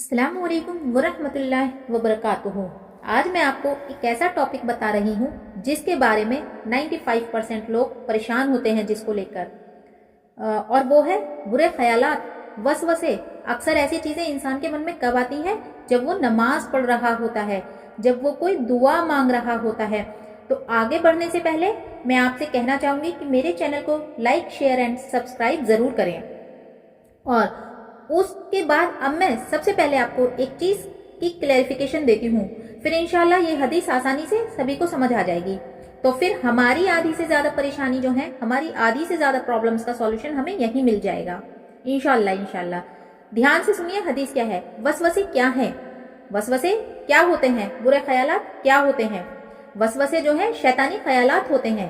अस्सलामु अलैकुम वरहमतुल्लाहि वबरकातुहू। आज मैं आपको एक ऐसा टॉपिक बता रही हूँ जिसके बारे में 95% लोग परेशान होते हैं जिसको लेकर, और वो है बुरे ख्यालात, वसवसे। अक्सर ऐसी चीज़ें इंसान के मन में कब आती हैं? जब वो नमाज पढ़ रहा होता है, जब वो कोई दुआ मांग रहा होता है। तो आगे बढ़ने से पहले मैं आपसे कहना चाहूँगी कि मेरे चैनल को लाइक, शेयर एंड सब्सक्राइब ज़रूर करें। और उसके बाद अब मैं सबसे पहले आपको एक चीज़ की क्लैरिफिकेशन देती हूँ, फिर इंशाल्लाह ये हदीस आसानी से सभी को समझ आ जाएगी। तो फिर हमारी आधी से ज़्यादा परेशानी जो है, हमारी आधी से ज़्यादा प्रॉब्लम्स का सॉल्यूशन हमें यहीं मिल जाएगा इंशाल्लाह। ध्यान से सुनिए, हदीस क्या है, वसवसे क्या है, वसवसे क्या होते हैं, बुरे ख्यालात क्या होते हैं। वसवसे जो है शैतानी ख्यालात होते हैं।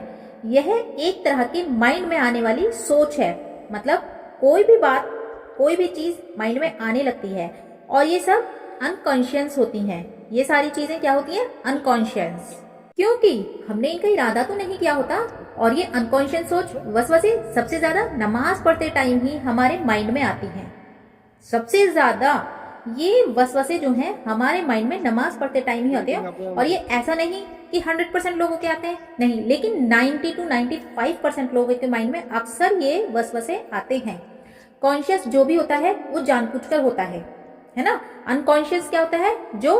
यह एक तरह की माइंड में आने वाली सोच है। मतलब कोई भी बात, कोई भी चीज माइंड में आने लगती है और ये सब अनकॉन्शियस होती हैं। ये सारी चीजें क्या होती हैं? अनकॉन्शियस, क्योंकि हमने इनका इरादा तो नहीं किया होता। और ये अनकॉन्शियस सोच, वसवसे सबसे ज्यादा नमाज पढ़ते टाइम ही हमारे माइंड में आती है। सबसे ज्यादा ये वसवसे जो हैं हमारे माइंड में नमाज पढ़ते टाइम ही आते हैं। और ये ऐसा नहीं कि 100% लोगों के आते हैं, नहीं, लेकिन 90 to 95% लोगों के माइंड में अक्सर ये वसवसे आते हैं। कॉन्शियस जो भी होता है वो जानबूझकर होता है ना। अनकॉन्शियस क्या होता है? जो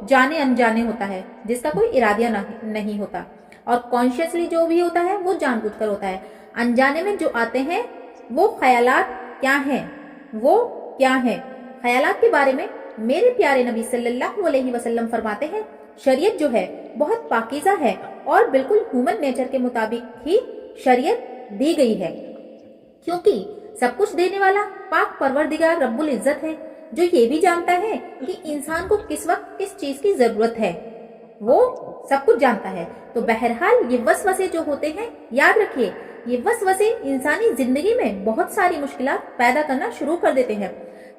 जाने अनजाने होता है, जिसका कोई इरादा नहीं होता। और कॉन्शियसली जो भी होता है वो जानबूझकर होता है। अनजाने में जो आते हैं वो ख्यालात क्या हैं, वो क्या है? ख्यालात के बारे में मेरे प्यारे नबी सल्लल्लाहु अलैहि वसल्लम फरमाते हैं, शरीयत जो है बहुत पाकीज़ा है और बिल्कुल ह्यूमन नेचर के मुताबिक ही शरीयत दी गई है, क्योंकि सब कुछ देने वाला पाक परवरदिगार रब्बुल इज्जत है, जो ये भी जानता है कि इंसान को किस वक्त किस चीज की जरूरत है, वो सब कुछ जानता है। तो बहरहाल ये वसवसे जो होते हैं, याद रखिए, ये वसवसे इंसानी जिंदगी में बहुत सारी मुश्किलात पैदा करना शुरू कर देते हैं।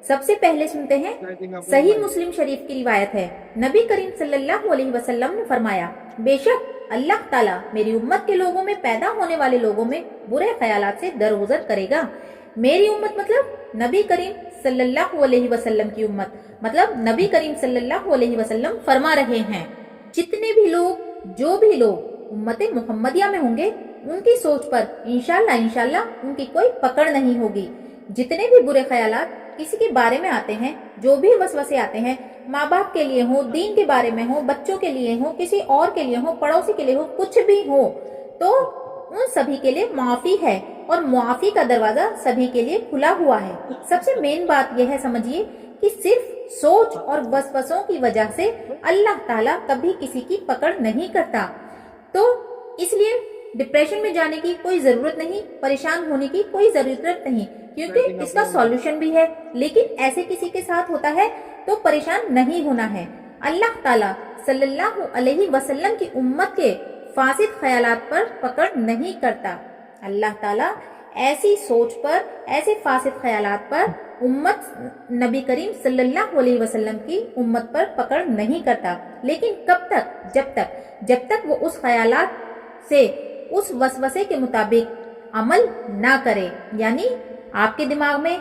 सबसे पहले सुनते हैं, सही मुस्लिम शरीफ की रिवायत है, नबी करीम सल्लल्लाहु अलैहि वसल्लम ने फरमाया, बेशक अल्लाह ताला मेरी उम्मत के लोगों में पैदा होने वाले लोगों में बुरे ख्यालात से दरगुजर करेगा। मेरी उम्मत मतलब नबी करीम सल्लल्लाहु अलैहि वसल्लम की उम्मत, मतलब नबी करीम सल्लल्लाहु अलैहि वसल्लम फरमा रहे हैं, जितने भी लोग, जो भी लोग उम्मते मुहम्मदिया में होंगे, उनकी सोच पर इंशाल्लाह उनकी कोई पकड़ नहीं होगी। जितने भी बुरे ख्यालात किसी के बारे में आते हैं, जो भी वसवसे आते हैं, माँ बाप के लिए हो, दीन के बारे में हो, बच्चों के लिए हो, किसी और के लिए हो, पड़ोसी के लिए हो, कुछ भी हो, तो उन सभी के लिए माफी है और माफी का दरवाजा सभी के लिए खुला हुआ है। सबसे मेन बात यह है, समझिए, कि सिर्फ सोच और वसवसों की वजह से अल्लाह ताला कभी किसी की पकड़ नहीं करता। तो इसलिए डिप्रेशन में जाने की कोई जरूरत नहीं, परेशान होने की कोई जरूरत नहीं, क्योंकि इसका सॉल्यूशन भी है। लेकिन ऐसे किसी के साथ होता है तो परेशान नहीं होना है। अल्लाह ताला सल्लल्लाहु अलैहि वसल्लम की उम्मत के फासिद ख्यालात पर पकड़ नहीं करता। अल्लाह ताला ऐसी सोच पर, ऐसे फासिद ख्यालात पर उम्मत नबी करीम सल्लल्लाहु अलैहि वसल्लम की उम्मत पर पकड़ नहीं करता। लेकिन कब तक? जब तक वो उस ख्यालात से, उस वसवसे के मुताबिक अमल ना करे। यानी आपके दिमाग में,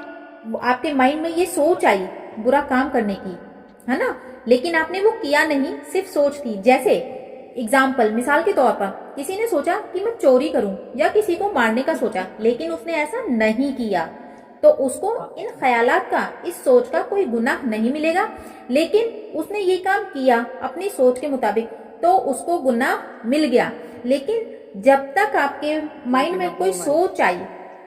आपके माइंड में ये सोच आई बुरा काम करने की, है ना, लेकिन आपने वो किया नहीं, सिर्फ सोच थी। जैसे एग्जाम्पल, मिसाल के तौर पर किसी ने सोचा कि मैं चोरी करूं या किसी को मारने का सोचा, लेकिन उसने ऐसा नहीं किया, तो उसको इन ख्यालात का, इस सोच का कोई गुनाह नहीं मिलेगा। लेकिन उसने ये काम किया अपनी सोच के मुताबिक, तो उसको गुनाह मिल गया। लेकिन जब तक आपके माइंड में कोई सोच आई,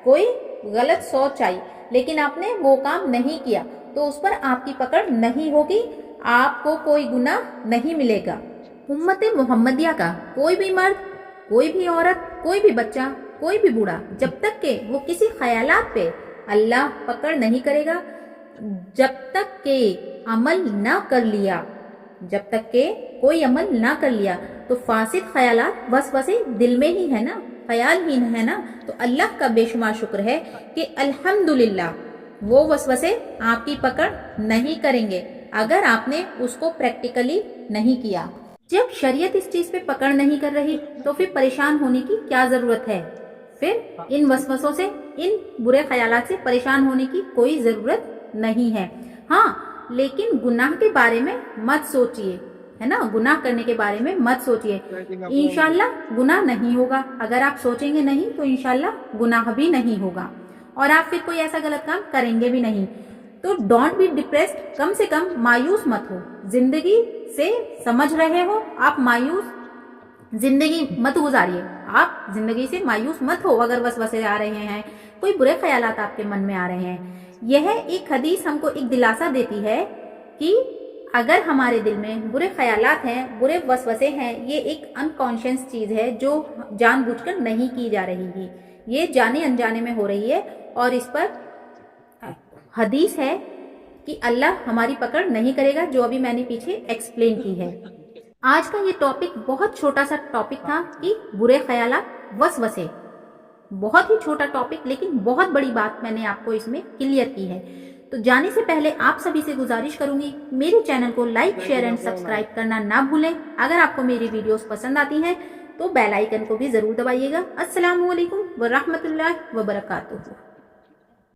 कोई गलत सोच आई, लेकिन आपने वो काम नहीं किया, तो उस पर आपकी पकड़ नहीं होगी, आपको कोई गुनाह नहीं मिलेगा। उम्मते मुहम्मदिया का कोई भी मर्द, कोई भी औरत, कोई भी बच्चा, कोई भी बूढ़ा, जब तक के वो किसी ख्यालात पे अल्लाह पकड़ नहीं करेगा, जब तक के अमल ना कर लिया, जब तक के कोई अमल ना कर लिया, तो फासिद ख्यालात वसवसे दिल में ही है ना, ख्याल ही है ना। तो अल्लाह का बेशुमार शुक्र है कि अल्हम्दुलिल्लाह वो वसवसे आपकी पकड़ नहीं करेंगे, अगर आपने उसको प्रैक्टिकली नहीं किया। जब शरीयत इस चीज पे पकड़ नहीं कर रही, तो फिर परेशान होने की क्या जरूरत है? फिर इन वसवसों से, इन बुरे ख्यालात से परेशान होने की कोई जरूरत नहीं है। हाँ, लेकिन गुनाह के बारे में मत सोचिए, है ना, गुनाह करने के बारे में मत सोचिए। इंशाल्लाह गुनाह नहीं होगा। अगर आप सोचेंगे नहीं तो इंशाल्लाह गुनाह भी नहीं होगा और आप फिर कोई ऐसा गलत काम करेंगे भी नहीं। तो डोंट बी डिप्रेस्ड, कम से कम मायूस मत हो। जिंदगी से समझ रहे हो आप, मायूस जिंदगी मत गुजारिए। आप जिंदगी से मायूस मत हो। अगर वसवसे आ रहे हैं, कोई बुरे ख्यालात आपके मन में आ रहे हैं, यह एक हदीस हमको एक दिलासा देती है कि अगर हमारे दिल में बुरे ख्यालात हैं, बुरे वसवसे हैं, ये एक अनकॉन्शियस चीज है जो जानबूझकर नहीं की जा रही है, ये जाने अनजाने में हो रही है और इस पर हदीस है कि अल्लाह हमारी पकड़ नहीं करेगा, जो अभी मैंने पीछे एक्सप्लेन की है। आज का ये टॉपिक बहुत छोटा सा टॉपिक था कि बुरे ख्यालात, वसवसे, बहुत ही छोटा टॉपिक, लेकिन बहुत बड़ी बात मैंने आपको इसमें क्लियर की है। तो जाने से पहले आप सभी से गुजारिश करूंगी, मेरे चैनल को लाइक, शेयर एंड सब्सक्राइब करना ना भूलें। अगर आपको मेरी वीडियोस पसंद आती हैं तो बेल आइकन को भी जरूर दबाइएगा। अस्सलामु अलैकुम व रहमतुल्लाहि व बरकातुहू।